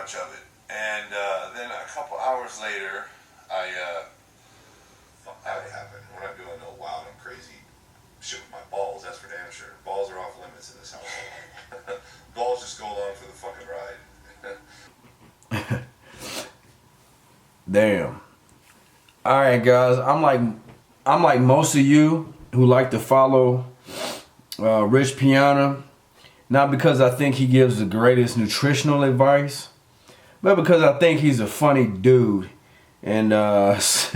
much of it. And then a couple hours later, that would happen. We're not doing no wild and crazy shit with my balls, that's for damn sure. Balls are off limits in this household. Balls just go along for the fucking ride. Damn. All right, guys. I'm like most of you who like to follow Rich Piana, not because I think he gives the greatest nutritional advice, but because I think he's a funny dude, and most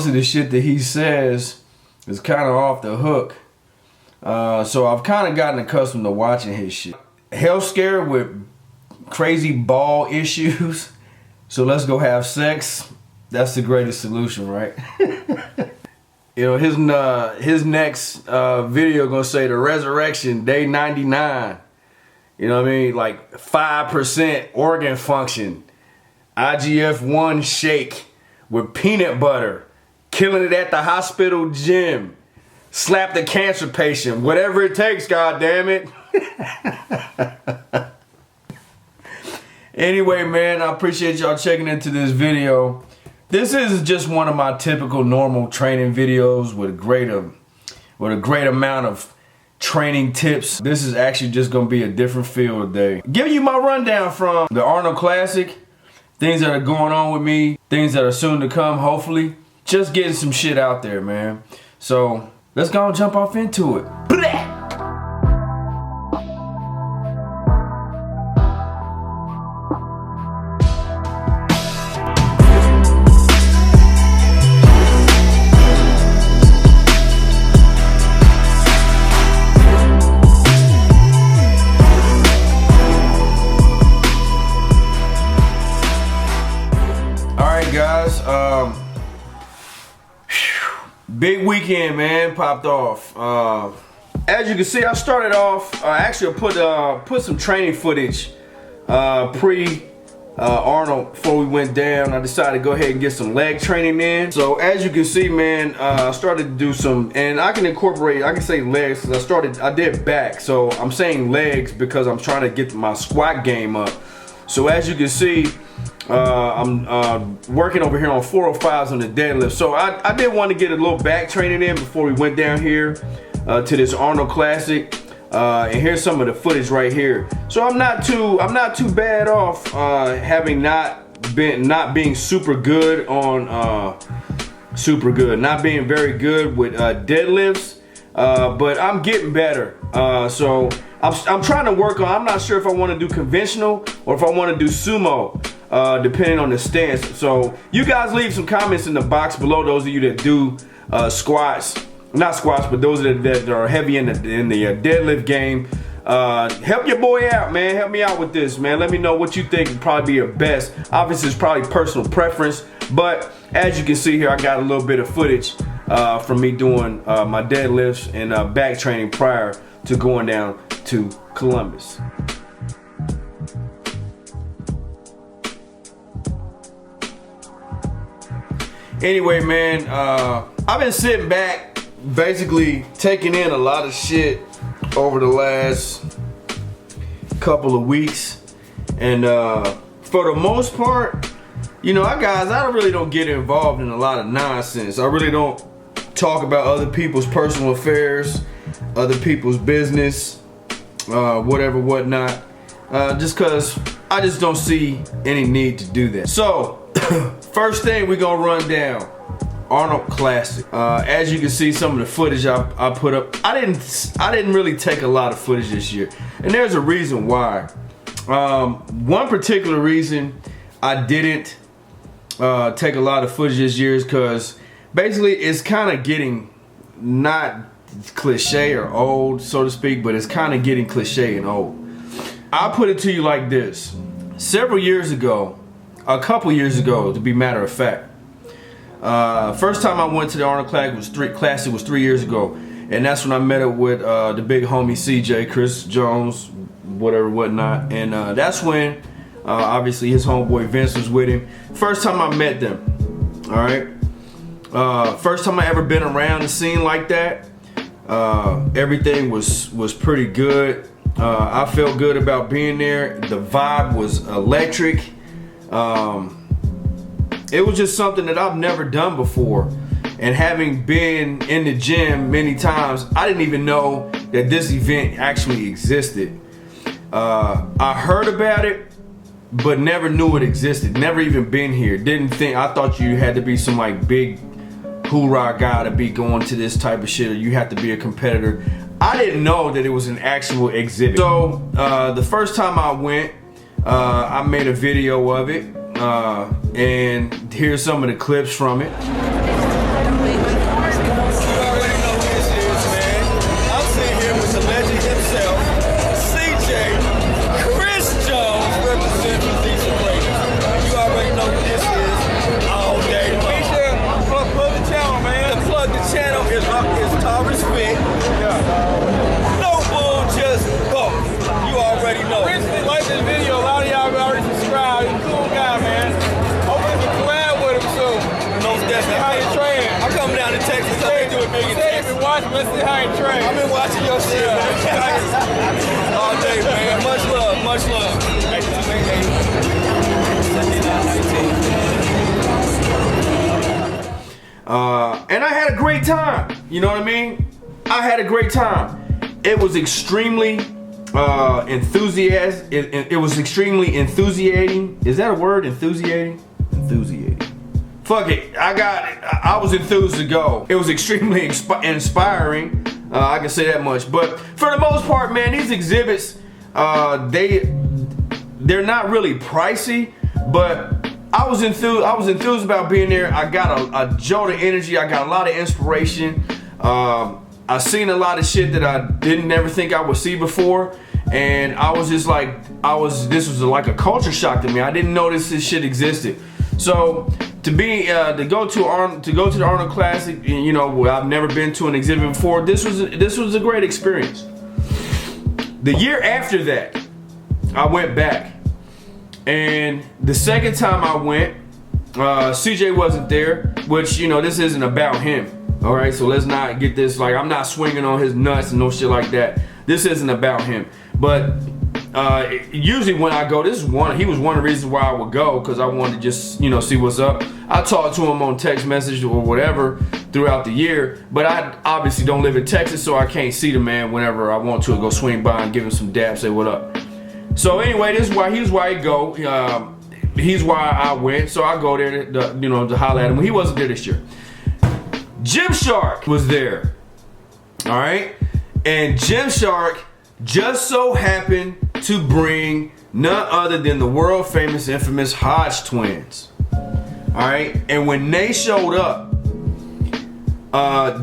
of the shit that he says is kind of off the hook. So I've kind of gotten accustomed to watching his shit. Health scare with crazy ball issues. So let's go have sex. That's the greatest solution, right? You know, his next video gonna say the resurrection, day 99. You know what I mean? Like 5% organ function. IGF-1 shake with peanut butter. Killing it at the hospital gym. Slap the cancer patient. Whatever it takes, goddammit. Anyway, man, I appreciate y'all checking into this video. This is just one of my typical normal training videos with a great amount of training tips. This is actually just gonna be a different feel today. Giving you my rundown from the Arnold Classic, things that are going on with me, things that are soon to come, hopefully. Just getting some shit out there, man. So let's go and jump off into it. Big weekend, man, popped off. As you can see, I started off, actually put some training footage pre-Arnold before we went down. I decided to go ahead and get some leg training in. So as you can see, man, I started to do some, and I can say legs because I did back. So I'm saying legs because I'm trying to get my squat game up. So as you can see, I'm working over here on 405s on the deadlift. So I did want to get a little back training in before we went down here to this Arnold Classic. And here's some of the footage right here. So I'm not too bad off having not being super good on not being very good with deadlifts. But I'm getting better. So I'm trying to work on, I'm not sure if I want to do conventional or if I want to do sumo. Depending on the stance. So you guys leave some comments in the box below, those of you that do squats, not squats, but those that are heavy in the deadlift game. Help your boy out, man. Help me out with this, man. Let me know what you think would probably be your best. Obviously, it's probably personal preference, but as you can see here, I got a little bit of footage from me doing my deadlifts and back training prior to going down to Columbus. Anyway, man, I've been sitting back, basically taking in a lot of shit over the last couple of weeks, and for the most part, you know, I really don't get involved in a lot of nonsense. I really don't talk about other people's personal affairs, other people's business, whatever, whatnot, just because I just don't see any need to do that. So first thing we're gonna run down, Arnold Classic. As you can see, some of the footage I put up, I didn't really take a lot of footage this year, and there's a reason why. One particular reason I didn't take a lot of footage this year is because basically it's kind of getting not cliche or old, so to speak, but it's kind of getting cliche and old. I'll put it to you like this. Several years ago, a couple years ago, to be matter of fact, first time I went to the Arnold Classic was 3 years ago, and that's when I met up with the big homie CJ, Chris Jones, whatever, whatnot, and that's when obviously his homeboy Vince was with him. First time I met them, all right. First time I ever been around the scene like that. Everything was pretty good. I felt good about being there. The vibe was electric. It was just something that I've never done before. And having been in the gym many times, I didn't even know that this event actually existed. I heard about it, but never knew it existed. Never even been here. I thought you had to be some like big hoorah guy to be going to this type of shit, or you have to be a competitor. I didn't know that it was an actual exhibit. So the first time I went, I made a video of it, and here's some of the clips from it. Let's see how you train. I've been watching your shit, man. All day, man. Much love, much love. And I had a great time. You know what I mean? I had a great time. It was extremely enthusiastic. It was extremely enthusiating. Is that a word? Enthusiating? Enthusiating. Fuck it, I was enthused to go. It was extremely inspiring, I can say that much. But for the most part, man, these exhibits, they're not really pricey, but I was enthused about being there. I got a jolt of energy, I got a lot of inspiration. I seen a lot of shit that I didn't ever think I would see before. And I was just like, this was like a culture shock to me. I didn't know this shit existed. So to go to the Arnold Classic, you know, I've never been to an exhibit before. This was a great experience. The year after that, I went back, and the second time I went, CJ wasn't there, which, you know, this isn't about him. All right, so let's not get this like I'm not swinging on his nuts and no shit like that. This isn't about him, but. Usually when I go, he was one of the reasons why I would go, because I wanted to just, you know, see what's up. I talk to him on text message or whatever throughout the year, but I obviously don't live in Texas, so I can't see the man whenever I want to go swing by and give him some dabs, say what up. So anyway, he's why I go. He's why I went, so I go there to holler at him. He wasn't there this year. Gymshark was there. All right, and Gymshark just so happened to bring none other than the world famous, infamous Hodgetwins. All right, and when they showed up,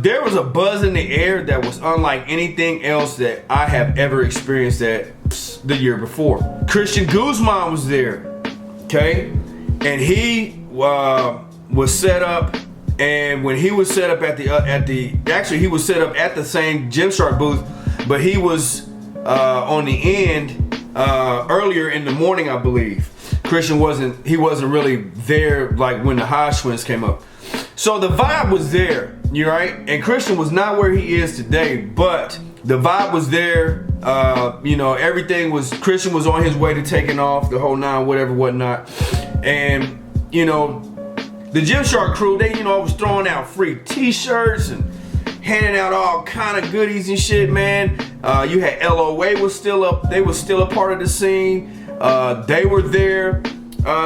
there was a buzz in the air that was unlike anything else that I have ever experienced the year before. Christian Guzman was there, okay, and he was set up. And when he was set up he was set up at the same Gymshark booth, but he was on the end earlier in the morning, I believe. Christian wasn't really there like when the Hodgetwins came up. So the vibe was there, you right? And Christian was not where he is today, but the vibe was there. You know, Christian was on his way to taking off, the whole nine, whatever, whatnot. And, you know, the Gymshark crew, they, you know, was throwing out free t-shirts and handing out all kind of goodies and shit, man. You had LOA was still up. They was still a part of the scene. They were there.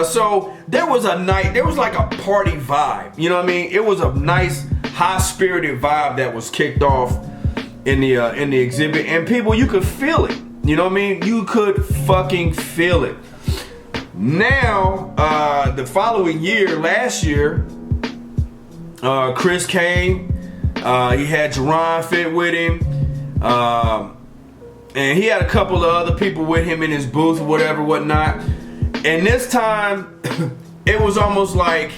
So there was like a party vibe. You know what I mean? It was a nice, high-spirited vibe that was kicked off in the exhibit. And people, you could feel it. You know what I mean? You could fucking feel it. Now, the following year, last year, Chris came. He had Jerron fit with him. And he had a couple of other people with him in his booth or whatever, whatnot. And this time, it was almost like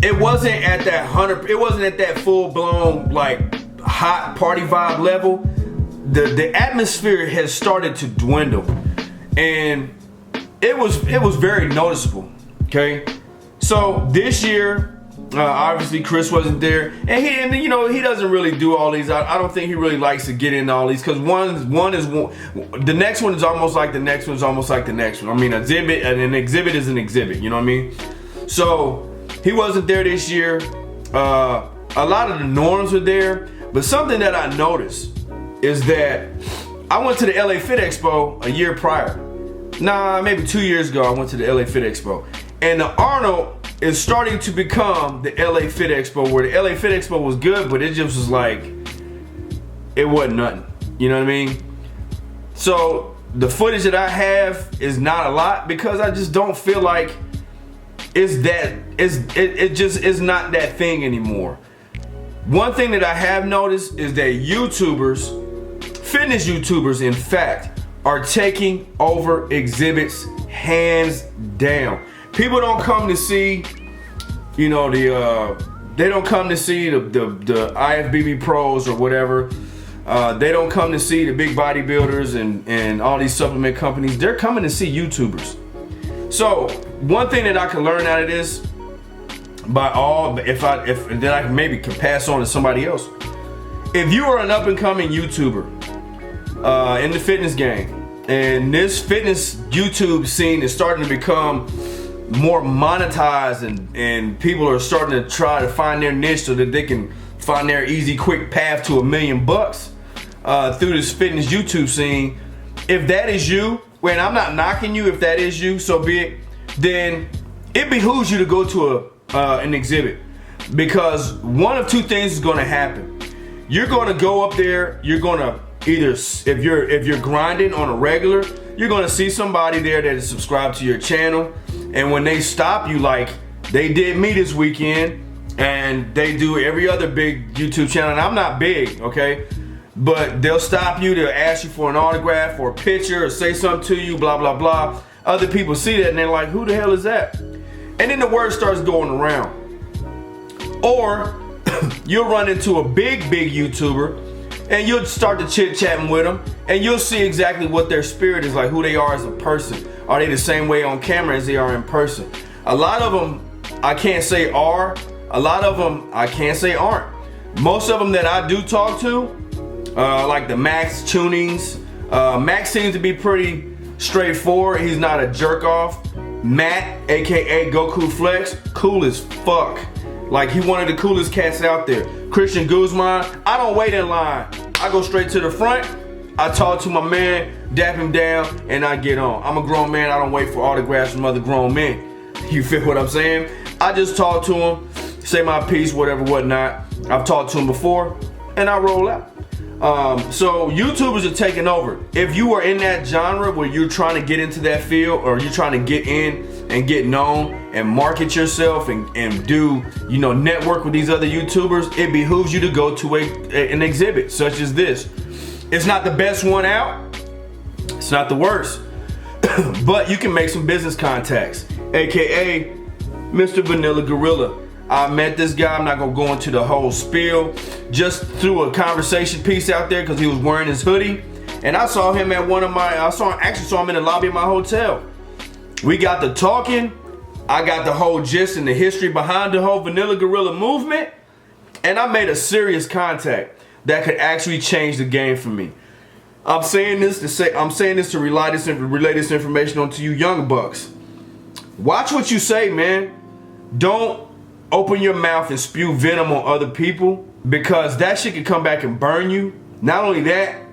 it wasn't at that full-blown, like, hot party vibe level. The atmosphere has started to dwindle. And it was very noticeable, okay? So this year, Obviously, Chris wasn't there, and you know, he doesn't really do all these. I don't think he really likes to get into all these because the next one is almost like the next one is almost like the next one. I mean, an exhibit is an exhibit. You know what I mean? So he wasn't there this year. A lot of the norms were there, but something that I noticed is that I went to the LA Fit Expo a year prior. Nah, maybe 2 years ago, I went to the LA Fit Expo, and the Arnold is starting to become the LA Fit Expo, where the LA Fit Expo was good, but it just was like, it wasn't nothing. You know what I mean? So the footage that I have is not a lot because I just don't feel like it just is not that thing anymore. One thing that I have noticed is that YouTubers, fitness YouTubers in fact, are taking over exhibits hands down. People don't come to see, you know, they don't come to see the IFBB pros or whatever. They don't come to see the big bodybuilders and all these supplement companies. They're coming to see YouTubers. So one thing that I can learn out of this, then I can maybe pass on to somebody else. If you are an up and coming YouTuber in the fitness game, and this fitness YouTube scene is starting to become more monetized, and people are starting to try to find their niche so that they can find their easy, quick path to $1 million through this fitness YouTube scene. If that is you, and I'm not knocking you, if that is you, so be it, then it behooves you to go to an exhibit, because one of two things is going to happen. You're going to go up there, you're going to either, if you're grinding on a regular, you're going to see somebody there that is subscribed to your channel, and when they stop you, like they did me this weekend, and they do every other big YouTube channel, and I'm not big, okay, but they'll stop you, they'll ask you for an autograph or a picture or say something to you, blah blah blah. Other people see that and they're like, who the hell is that? And then the word starts going around. Or you'll run into a big YouTuber and you'll start to chit-chatting with them, and you'll see exactly what their spirit is like, who they are as a person. Are they the same way on camera as they are in person? A lot of them I can't say are, a lot of them I can't say aren't. Most of them that I do talk to, like the Max tunings, Max seems to be pretty straightforward. He's not a jerk off. Matt, aka Goku Flex, cool as fuck. Like, he one of the coolest cats out there. Christian Guzman, I don't wait in line. I go straight to the front, I talk to my man, dap him down, and I get on. I'm a grown man, I don't wait for autographs from other grown men. You feel what I'm saying? I just talk to him, say my piece, whatever, whatnot. I've talked to him before, and I roll out. So YouTubers are taking over. If you are in that genre where you're trying to get into that field, or you're trying to get in and get known and market yourself and do, you know, network with these other YouTubers, it behooves you to go to an exhibit such as this. It's not the best one out, it's not the worst, but you can make some business contacts, aka Mr. Vanilla Gorilla. I met this guy, I'm not gonna go into the whole spiel, just threw a conversation piece out there because he was wearing his hoodie, and I saw him at actually saw him in the lobby of my hotel. We got to talking, I got the whole gist and the history behind the whole Vanilla Gorilla movement, and I made a serious contact that could actually change the game for me. I'm saying this to relay this information onto you young bucks. Watch what you say, man. Don't open your mouth and spew venom on other people, because that shit can come back and burn you. Not only that,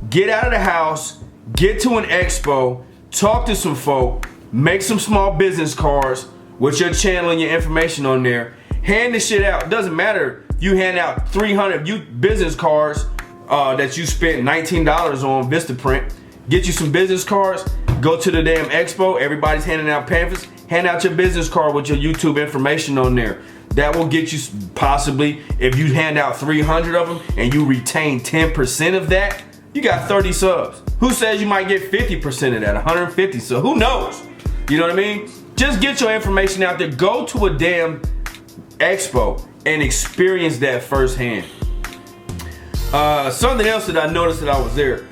get out of the house, get to an expo, talk to some folk, make some small business cards with your channel and your information on there. Hand the shit out. It doesn't matter if you hand out 300 business cards that you spent $19 on Vistaprint. Get you some business cards, go to the damn expo, everybody's handing out pamphlets. Hand out your business card with your YouTube information on there. That will get you, possibly, if you hand out 300 of them and you retain 10% of that, you got 30 subs. Who says you might get 50% of that, 150? So who knows? You know what I mean? Just get your information out there. Go to a damn expo and experience that firsthand. Something else that I noticed that I was there.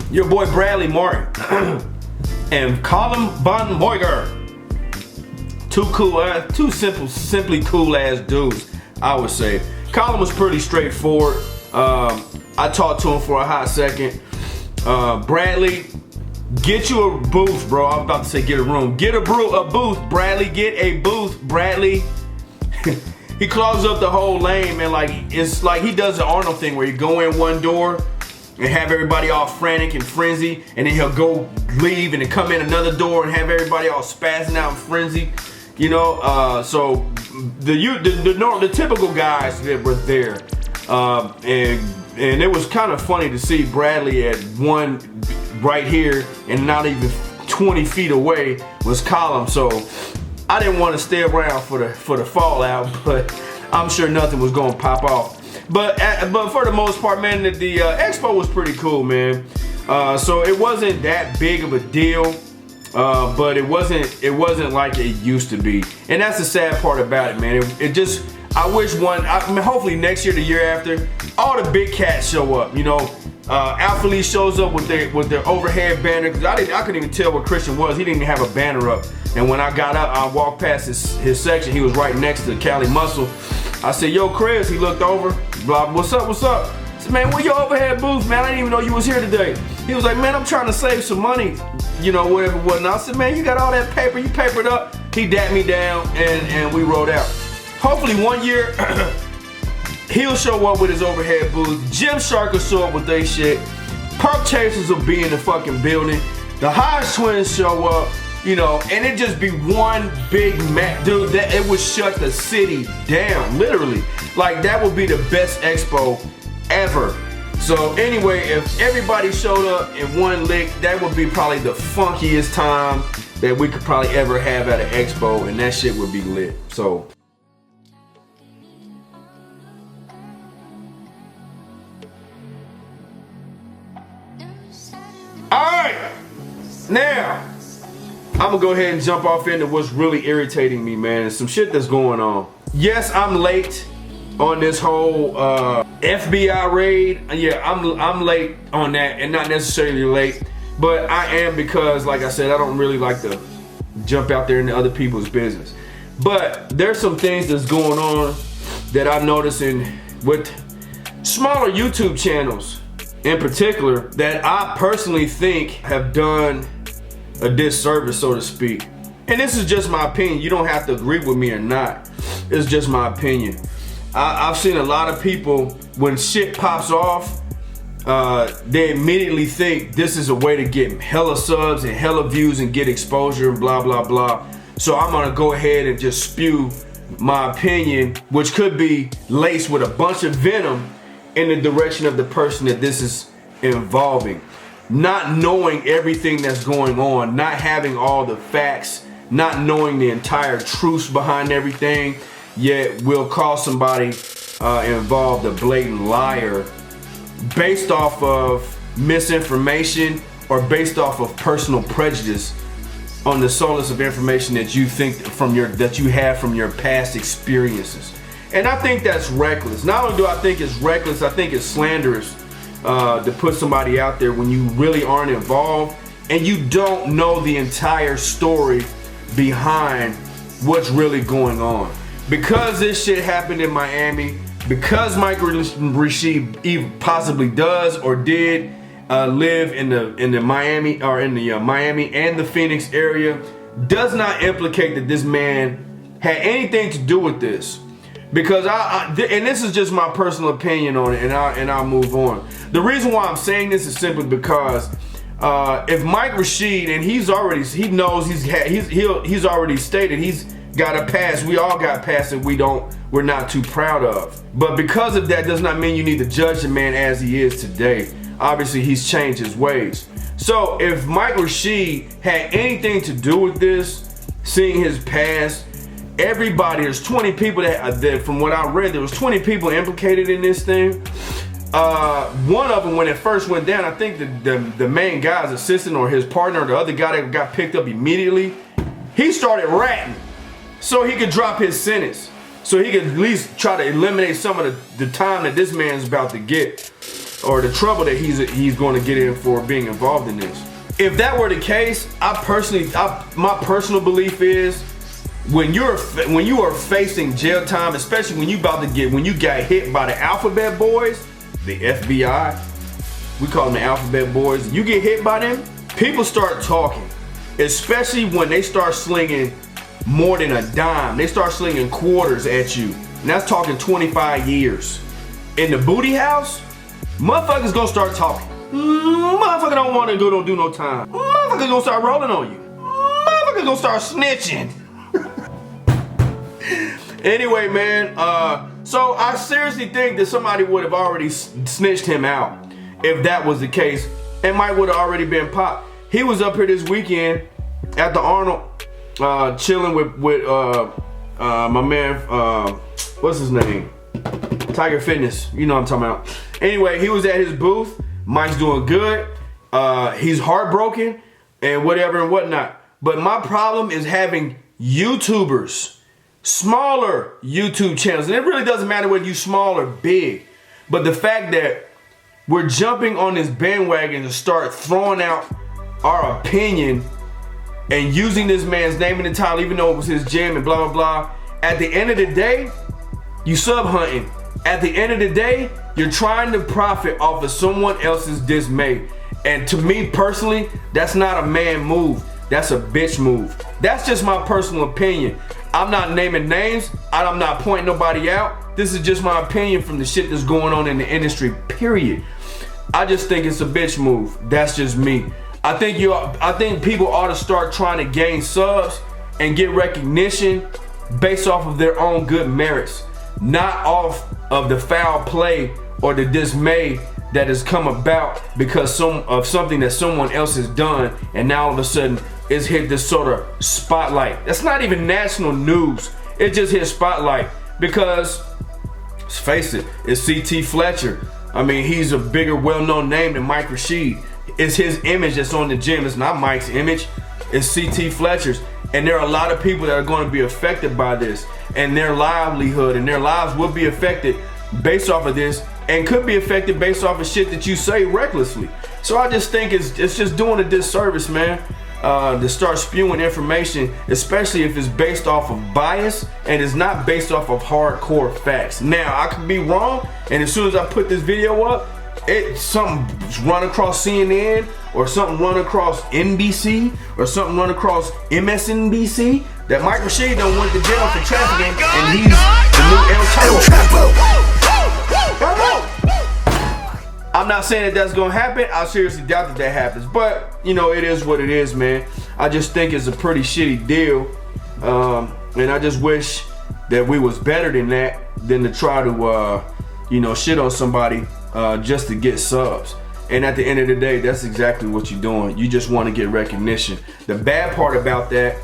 Your boy Bradley Martin and Colin Von Moiger. simply cool ass dudes, I would say. Colin was pretty straightforward. I talked to him for a hot second. Bradley, get you a booth, bro. I was about to say get a room. Get a booth, Bradley. Get a booth, Bradley. He clogs up the whole lane, man. Like, it's like he does the Arnold thing where you go in one door and have everybody all frantic and frenzy, and then he'll go leave and then come in another door and have everybody all spazzing out in frenzy. You know, so the typical guys that were there, and it was kind of funny to see Bradley at one right here and not even 20 feet away was Colin. So I didn't want to stay around for the fallout, but I'm sure nothing was gonna pop off. But for the most part, man, the expo was pretty cool, man. So it wasn't that big of a deal, but it wasn't like it used to be, and that's the sad part about it, man. It just, I wish hopefully next year, the year after, all the big cats show up. You know, Alpha Lee shows up with their overhead banner. Cause I couldn't even tell what Christian was. He didn't even have a banner up. And when I got up, I walked past his section. He was right next to Cali Muscle. I said, "Yo, Chris." He looked over. Blah. What's up? What's up? I said, "Man, where your overhead booth, man? I didn't even know you was here today." He was like, "Man, I'm trying to save some money, you know, whatever, whatnot." I said, "Man, you got all that paper. You papered up." He dapped me down, and we rode out. Hopefully one year he'll show up with his overhead booth. Gymshark will show up with their shit. Park Chasers will be in the fucking building. The Hodgetwins show up, you know, and it just be one big dude. That it would shut the city down, literally. Like, that would be the best expo ever. So anyway, if everybody showed up in one lick, that would be probably the funkiest time that we could probably ever have at an expo, and that shit would be lit. So. Alright, now I'm gonna go ahead and jump off into what's really irritating me, man. It's some shit that's going on. Yes, I'm late on this whole FBI raid. Yeah, I'm late on that, and not necessarily late, but I am, because like I said, I don't really like to jump out there into other people's business. But there's some things that's going on that I'm noticing with smaller YouTube channels in particular, that I personally think have done a disservice, so to speak. And this is just my opinion. You don't have to agree with me or not. It's just my opinion. I've seen a lot of people, when shit pops off, they immediately think this is a way to get hella subs and hella views and get exposure and blah, blah, blah. So I'm gonna go ahead and just spew my opinion, which could be laced with a bunch of venom, in the direction of the person that this is involving. Not knowing everything that's going on, not having all the facts, not knowing the entire truth behind everything, yet will call somebody involved a blatant liar based off of misinformation or based off of personal prejudice on the solace of information that you think that you have from your past experiences. And I think that's reckless. Not only do I think it's reckless, I think it's slanderous to put somebody out there when you really aren't involved and you don't know the entire story behind what's really going on. Because this shit happened in Miami, because Mike Rashid possibly does or did live in the Miami, or in the Miami and the Phoenix area, does not implicate that this man had anything to do with this. Because and this is just my personal opinion on it, and I'll move on. The reason why I'm saying this is simply because if Mike Rashid, and he's already stated he's got a past. We all got past that we're not too proud of. But because of that does not mean you need to judge the man as he is today. Obviously, he's changed his ways. So if Mike Rashid had anything to do with this, seeing his past, everybody, there's 20 people that from what I read, there was 20 people implicated in this thing. One of them, when it first went down, I think the main guy's assistant or his partner or the other guy that got picked up immediately, he started ratting so he could drop his sentence, so he could at least try to eliminate some of the time that this man's about to get, or the trouble that he's going to get in for being involved in this. If that were the case, my personal belief is when you are facing jail time, especially when you got hit by the Alphabet Boys, the FBI, we call them the Alphabet Boys. You get hit by them, people start talking, especially when they start slinging more than a dime. They start slinging quarters at you, and that's talking 25 years. In the booty house, motherfuckers gonna start talking. Motherfucker don't want to go, don't do no time. Motherfuckers gonna start rolling on you. Motherfuckers gonna start snitching. Anyway, man, so I seriously think that somebody would have already snitched him out if that was the case, and Mike would have already been popped. He was up here this weekend at the Arnold, chilling with my man, what's his name? Tiger Fitness, you know what I'm talking about. Anyway, he was at his booth. Mike's doing good. He's heartbroken and whatever and whatnot. But my problem is having YouTubers, smaller YouTube channels. And it really doesn't matter whether you small or big. But the fact that we're jumping on this bandwagon to start throwing out our opinion and using this man's name in the title, even though it was his gym and blah, blah, blah. At the end of the day, you sub hunting. At the end of the day, you're trying to profit off of someone else's dismay. And to me personally, that's not a man move. That's a bitch move. That's just my personal opinion. I'm not naming names. I'm not pointing nobody out. This is just my opinion from the shit that's going on in the industry, period. I just think it's a bitch move. That's just me. I think people ought to start trying to gain subs and get recognition based off of their own good merits, not off of the foul play or the dismay that has come about because of something that someone else has done, and now all of a sudden it's hit this sort of spotlight. That's not even national news. It just hit spotlight because, let's face it, it's CT Fletcher. I mean, he's a bigger, well-known name than Mike Rashid. It's his image that's on the gym. It's not Mike's image. It's CT Fletcher's. And there are a lot of people that are going to be affected by this, and their livelihood and their lives will be affected based off of this, and could be affected based off of shit that you say recklessly. So I just think it's just doing a disservice, man, to start spewing information, especially if it's based off of bias and it's not based off of hardcore facts. Now, I could be wrong, and as soon as I put this video up, something run across CNN, or something run across NBC, or something run across MSNBC that Mike Rashid done went to jail for trafficking, and he's the new El Chapo. I'm not saying that that's gonna happen. I seriously doubt that happens, but you know, it is what it is, man. I just think it's a pretty shitty deal, and I just wish that we was better than that, than to try to you know, shit on somebody just to get subs. And at the end of the day, that's exactly what you're doing. You just want to get recognition. The bad part about that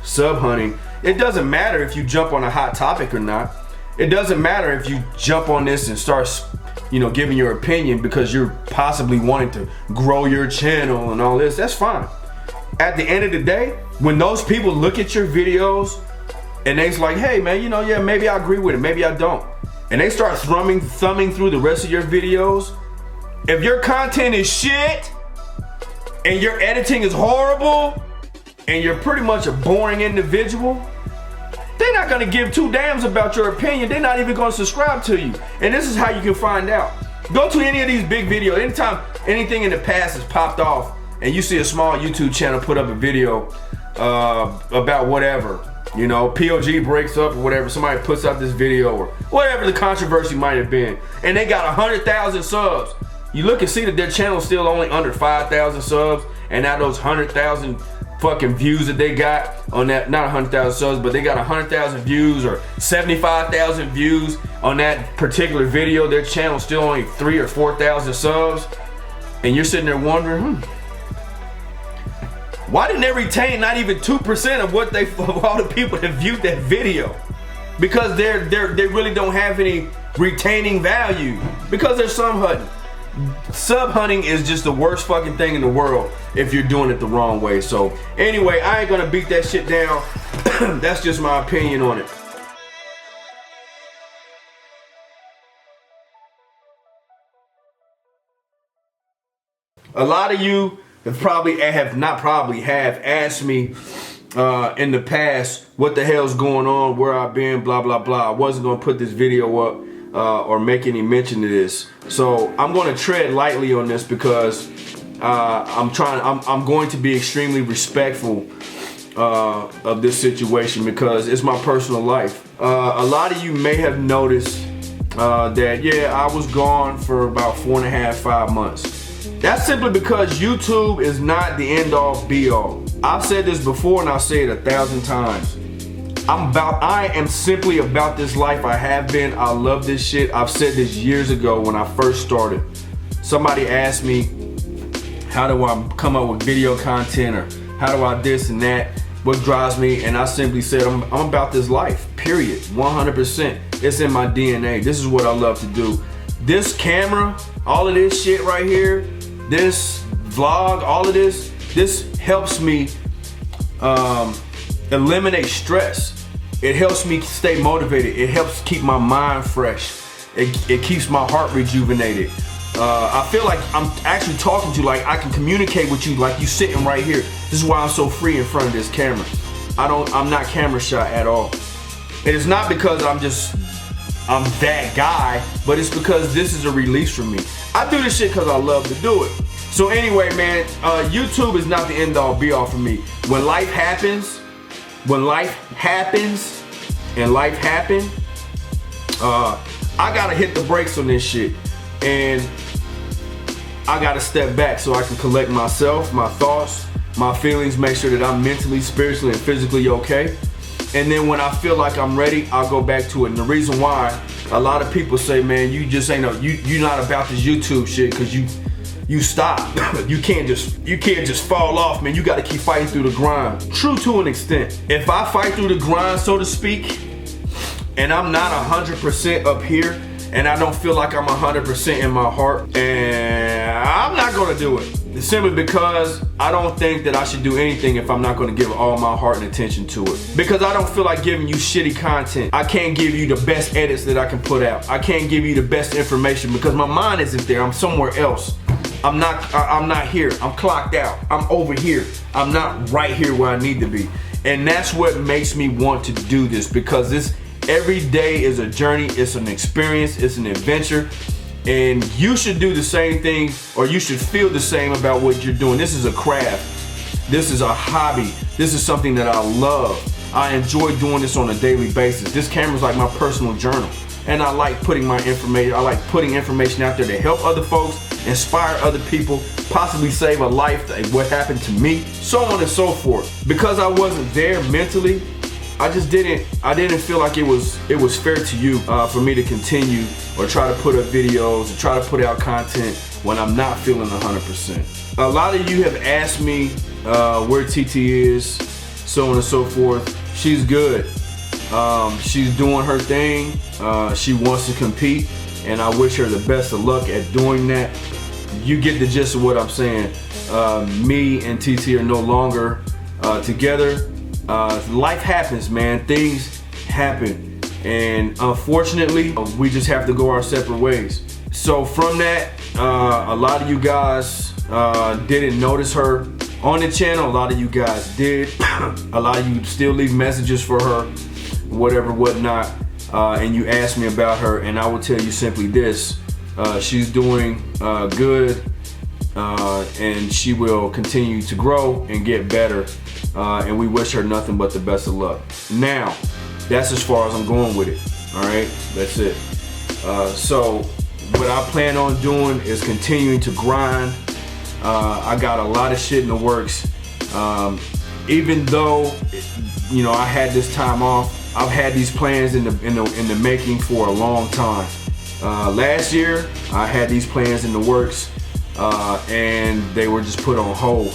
sub hunting, it doesn't matter if you jump on a hot topic or not. It doesn't matter if you jump on this and start, you know, giving your opinion because you're possibly wanting to grow your channel and all this. That's fine. At the end of the day, when those people look at your videos and they's like, hey man, you know, yeah, maybe I agree with it, maybe I don't, and they start thumbing through the rest of your videos, if your content is shit and your editing is horrible and you're pretty much a boring individual, they're not gonna give two damns about your opinion. They're not even gonna subscribe to you. And this is how you can find out. Go to any of these big videos. Anytime anything in the past has popped off and you see a small YouTube channel put up a video about whatever, you know, POG breaks up or whatever, somebody puts up this video or whatever the controversy might have been, and they got 100,000 subs. You look and see that their channel is still only under 5,000 subs, and now those 100,000 fucking views that they got on that, not 100,000 subs, but they got 100,000 views or 75,000 views on that particular video. Their channel still only 3,000 or 4,000 subs, and you're sitting there wondering, why didn't they retain not even 2% of what of all the people that viewed that video? Because they really don't have any retaining value, because they're sub hunting. Sub hunting is just the worst fucking thing in the world if you're doing it the wrong way. So anyway, I ain't gonna beat that shit down. That's just my opinion on it. A lot of you have asked me in the past what the hell's going on, where I've been, blah blah blah. I wasn't gonna put this video up or make any mention to this. So I'm gonna tread lightly on this because I'm going to be extremely respectful of this situation because it's my personal life. A lot of you may have noticed that yeah, I was gone for about 4.5, 5 months. That's simply because YouTube is not the end all be all. I've said this before and I'll say it 1,000 times. I am simply about this life. I have been. I love this shit. I've said this years ago when I first started. Somebody asked me, how do I come up with video content, or how do I this and that? What drives me? And I simply said, I'm about this life, period, 100%. It's in my DNA. This is what I love to do. This camera, all of this shit right here, this vlog, all of this helps me eliminate stress. It helps me stay motivated. It helps keep my mind fresh. It keeps my heart rejuvenated. I feel like I'm actually talking to you, like I can communicate with you like you sitting right here. This is why I'm so free in front of this camera. I'm not camera shy at all. It is not because I'm that guy, but it's because this is a release for me. I do this shit because I love to do it. So anyway, man, YouTube is not the end all be all for me. When life happens, and life happened, I gotta hit the brakes on this shit. And I gotta step back so I can collect myself, my thoughts, my feelings, make sure that I'm mentally, spiritually, and physically okay. And then when I feel like I'm ready, I'll go back to it. And the reason why a lot of people say, man, you just ain't you're not about this YouTube shit because you stop. you can't just fall off, man. You gotta keep fighting through the grind. True to an extent. If I fight through the grind, so to speak, and I'm not 100% up here, and I don't feel like I'm 100% in my heart, and I'm not gonna do it. It's simply because I don't think that I should do anything if I'm not gonna give all my heart and attention to it. Because I don't feel like giving you shitty content. I can't give you the best edits that I can put out. I can't give you the best information because my mind isn't there. I'm somewhere else. I'm not here. I'm clocked out. I'm over here. I'm not right here where I need to be. And that's what makes me want to do this, because every day is a journey, it's an experience, it's an adventure, and you should do the same thing, or you should feel the same about what you're doing. This is a craft, this is a hobby, this is something that I love. I enjoy doing this on a daily basis. This camera's like my personal journal, and I like putting putting information out there to help other folks, inspire other people, possibly save a life, what happened to me, so on and so forth. Because I wasn't there mentally, I didn't feel like it was fair to you for me to continue or try to put up videos or try to put out content when I'm not feeling 100%. A lot of you have asked me where TT is, so on and so forth. She's good. She's doing her thing. She wants to compete, and I wish her the best of luck at doing that. You get the gist of what I'm saying. Me and TT are no longer together. Life happens, man. Things happen, and unfortunately we just have to go our separate ways. So from that, a lot of you guys didn't notice her on the channel. A lot of you guys did. A lot of you still leave messages for her, whatever, whatnot, and you ask me about her, and I will tell you simply this: she's doing good, and she will continue to grow and get better. And we wish her nothing but the best of luck. Now, that's as far as I'm going with it. All right, that's it. So what I plan on doing is continuing to grind. I got a lot of shit in the works. Even though, you know, I had this time off, I've had these plans in the making for a long time. Last year, I had these plans in the works, and they were just put on hold.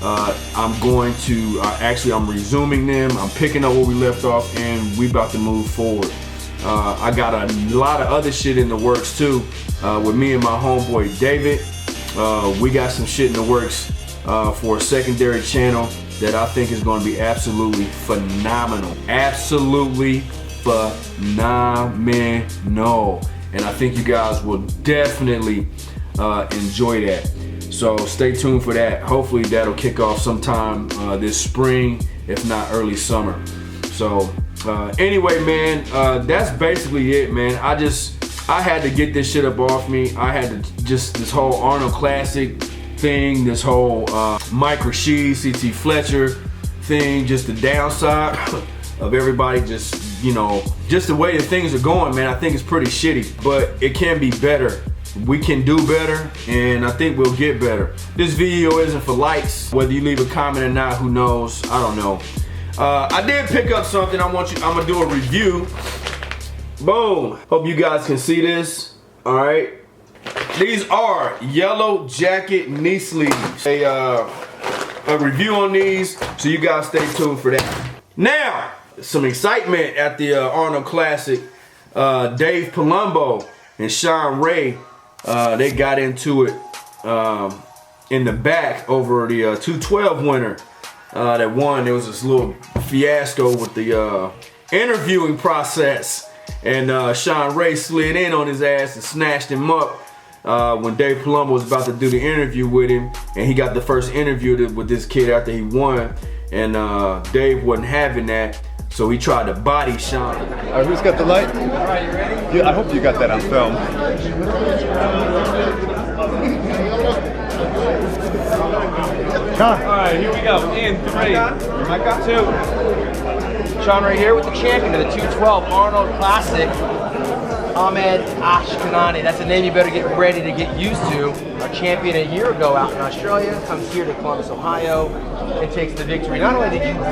I'm going to, I'm resuming them. I'm picking up where we left off, and we about to move forward. I got a lot of other shit in the works too, with me and my homeboy David. We got some shit in the works for a secondary channel that I think is going to be absolutely phenomenal. Absolutely phenomenal. And I think you guys will definitely enjoy that. So stay tuned for that. Hopefully that'll kick off sometime this spring, if not early summer. So anyway, man, that's basically it, man. I had to get this shit up off me. I had to just, this whole Arnold Classic thing, this whole Mike Rashid, CT Fletcher thing, just the downside of everybody just, you know, just the way that things are going, man. I think it's pretty shitty, but it can be better. We can do better, and I think we'll get better. This video isn't for likes. Whether you leave a comment or not, who knows? I don't know. I did pick up something. I'm gonna do a review. Boom. Hope you guys can see this. All right. These are yellow jacket knee sleeves. A review on these, so you guys stay tuned for that. Now, some excitement at the Arnold Classic. Dave Palumbo and Sean Ray, they got into it in the back over the 212 winner that won. There was this little fiasco with the interviewing process, and Sean Ray slid in on his ass and snatched him up when Dave Palumbo was about to do the interview with him, and he got the first interview with this kid after he won, and Dave wasn't having that, so he tried to body Sean. All right, who's got the light? All right, you ready? Yeah, I hope you got that on film. All right, here we go. In 3, 2. Sean right here with the champion of the 212 Arnold Classic, Ahmed Ashkenani. That's a name you better get ready to get used to. Our champion a year ago out in Australia comes here to Columbus, Ohio, and takes the victory. Not only did you win,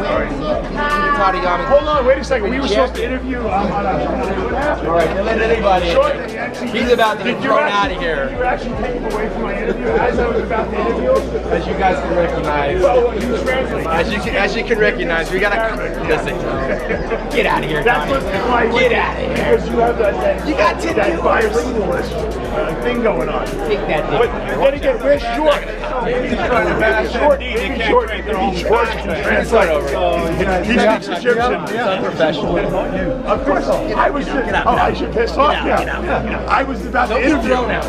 hold on, wait a second. We were supposed to interview what happened? All right, don't let anybody. He's about to get thrown out of here. You actually taking away from my interview as I was about to interview? As you guys can recognize. Well, you translate. As you can recognize, we gotta listen. Get out of here, That's Donnie. why Get out of here. Because you have that You got 10 that killers. bilingualist thing going on. Take that But thing. then again, we're short. Maybe short. Maybe George can translate. He speaks Egyptian. It's unprofessional. Of course. I was just, I should piss off now. I was about to Don't get interview thrown out.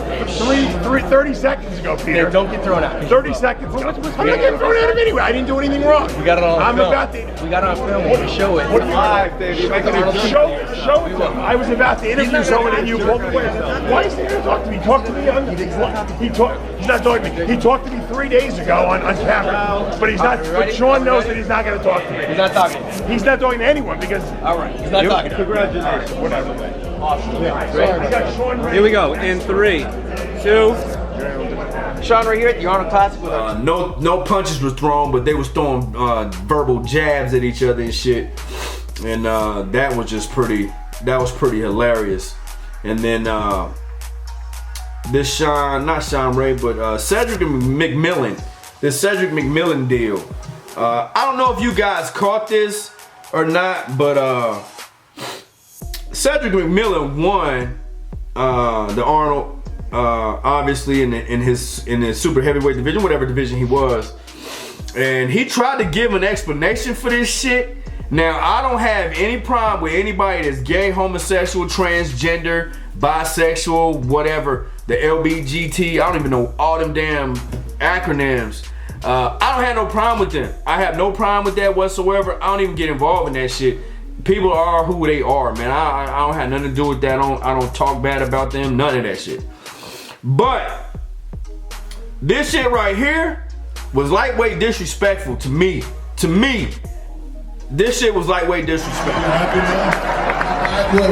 30 seconds ago, Peter. Don't get thrown out. 30 seconds ago. I'm not getting thrown out of anyway. I didn't do anything wrong. We got it on I'm film. about to. We got it on film. We'll show it. What do you Live, Dave. You're making a Show it to him. I was about to interview someone and you pulled away. Why is he going to talk to me? He talked to me on he's not talking to me. He talked to me 3 days ago on camera. But he's not. But Sean knows that he's not going to talk to me. He's not talking. He's not talking to anyone because. All right. He's not talking. Congratulations. Whatever. Awesome. I got Sean Ray. Here we go. In 3, 2. Sean right here at the Arnold Classic with us. No punches were thrown, but they was throwing verbal jabs at each other and shit, and that was just pretty. That was pretty hilarious. And then this not Sean Ray, but Cedric McMillan. This Cedric McMillan deal. I don't know if you guys caught this or not, but Cedric McMillan won the Arnold. Obviously in his super heavyweight division, whatever division he was, and he tried to give an explanation for this shit. Now, I don't have any problem with anybody that's gay, homosexual, transgender, bisexual, whatever, the LBGT, I don't even know all them damn acronyms. I don't have no problem with them. I have no problem with that whatsoever. I don't even get involved in that shit. People are who they are, man. I don't have nothing to do with that. I don't talk bad about them, none of that shit. But this shit right here was lightweight disrespectful to me. This shit was lightweight disrespectful.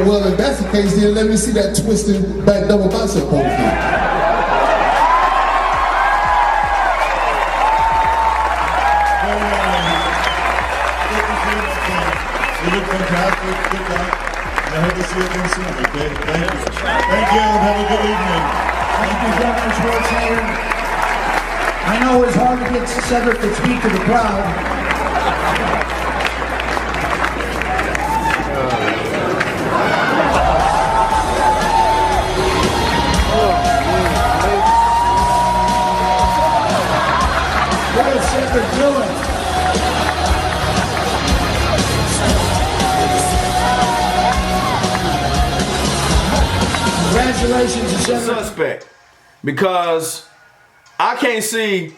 Well, if that's the case, then let me see that twisted back double bicep pose again. You look fantastic. Good luck. I hope to see you again soon, okay? Thank you. Thank you, and have a good evening. Thank you, Governor Schwarzenegger. I know it's hard to get Cedric to speak to the crowd. What is Cedric doing? Congratulations to Cedric. Suspect, because I can't see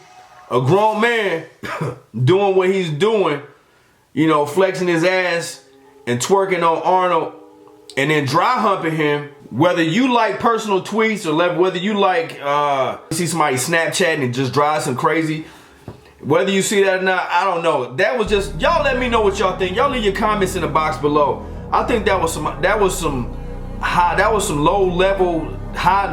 a grown man doing what he's doing you know, flexing his ass and twerking on Arnold and then dry humping him, whether you like personal tweets or whether you like see somebody Snapchatting and just drive some crazy, whether you see that or not, I don't know. That was just, y'all let me know what y'all think. Y'all leave your comments in the box below. I think that was some low level,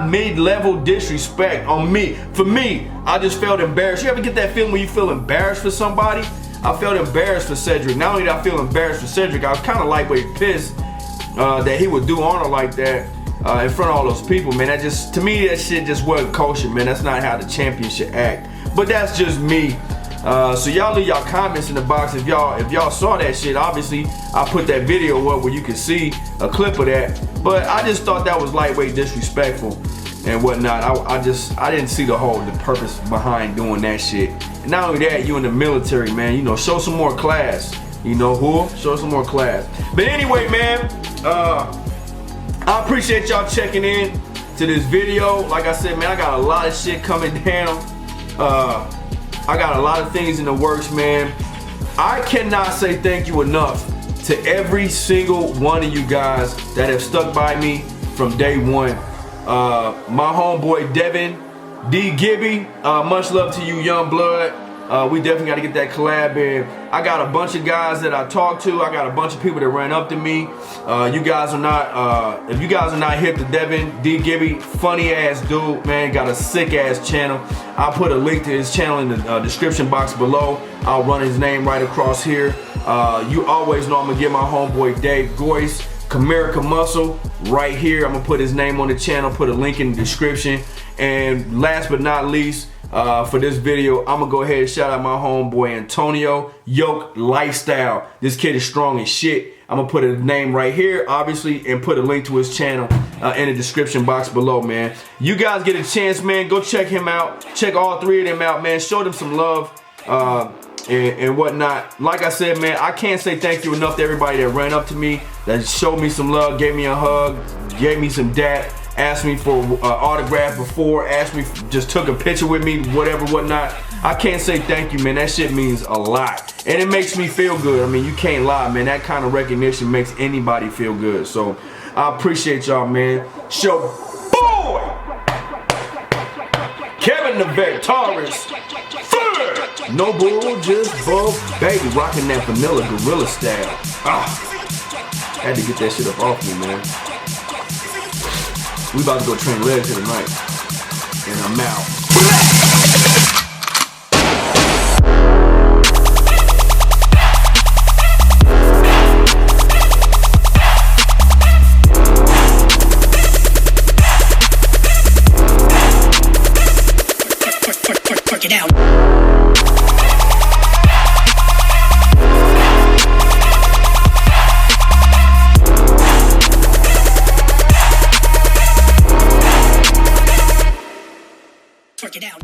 mid-level disrespect on me. For me, I just felt embarrassed. You ever get that feeling when you feel embarrassed for somebody? I felt embarrassed for Cedric. Not only did I feel embarrassed for Cedric, I was kind of lightweight pissed that he would do Arnold like that in front of all those people, man. That just, to me, that shit just wasn't kosher, man. That's not how the champion should act. But that's just me. So y'all leave y'all comments in the box if y'all saw that shit. Obviously, I put that video up where you can see a clip of that. But I just thought that was lightweight disrespectful and whatnot. I didn't see the purpose behind doing that shit. And not only that, you in the military, man. You know, show some more class. You know who? Show some more class. But anyway, man, I appreciate y'all checking in to this video. Like I said, man, I got a lot of shit coming down. I got a lot of things in the works, man. I cannot say thank you enough to every single one of you guys that have stuck by me from day one. My homeboy Devin, D Gibby, much love to you, young blood. We definitely got to get that collab in. I got a bunch of guys that I talked to. I got a bunch of people that ran up to me. You guys are not, if you guys are not hip to Devin, D Gibby, funny ass dude, man, got a sick ass channel. I'll put a link to his channel in the description box below. I'll run his name right across here. You always know I'm gonna get my homeboy Dave GOIS, Comerica Muscle, right here. I'm gonna put his name on the channel, put a link in the description. And last but not least, for this video, I'm gonna go ahead and shout out my homeboy Antonio, Yoke Lifestyle. This kid is strong as shit. I'm gonna put his name right here, obviously, and put a link to his channel in the description box below, man. You guys get a chance, man, go check him out. Check all three of them out, man. Show them some love and whatnot. Like I said, man, I can't say thank you enough to everybody that ran up to me, that showed me some love, gave me a hug, gave me some dap, asked me for autograph before, asked me, just took a picture with me, whatever, whatnot. I can't say thank you, man. That shit means a lot. And it makes me feel good. I mean, you can't lie, man. That kind of recognition makes anybody feel good. So, I appreciate y'all, man. Show boy! Kevin the Victorious. No bull, just bull, baby. Rocking that vanilla gorilla style. Had to get that shit up off me, man. We about to go train legs here tonight. And I'm out. Work it out. Work it out.